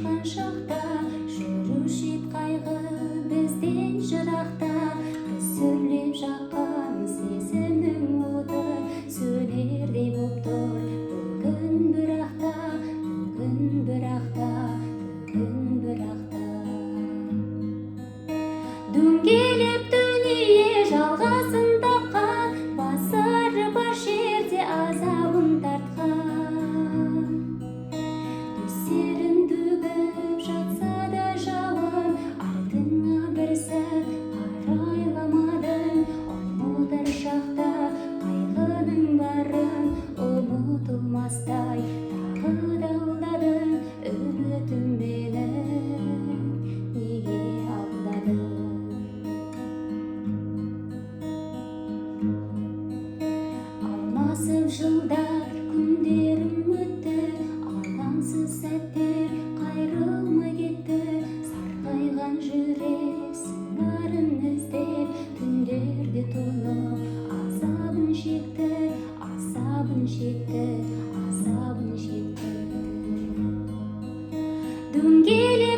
ашқан шақта, жүрушіп қайғы бізден жырақта. Біз сөрлеп жаққан сезімнің оты сөнердей боп тұр бүгін бірақта, бүгін бірақта, бүгін бірақта. Дөңгелеп дүние жалғасын тапқан, басары бар жерде азабын тартқан. Төсерін төгіп жатса да жауын, артыңа бір сәт қарайламадың. Ұмытар шақта қайғының барын ұмытылмастай тағы да алдадың. Үмітім неге алдадың? Алмасып жылдар, күндерім өтті, алаңсыз сәттер қайрылмай кетті. Сарғайған жүрек сыңарын іздеп, түндерде тоңып азабын шекті, азабын шекті, азабын шекті. Дөңгелеп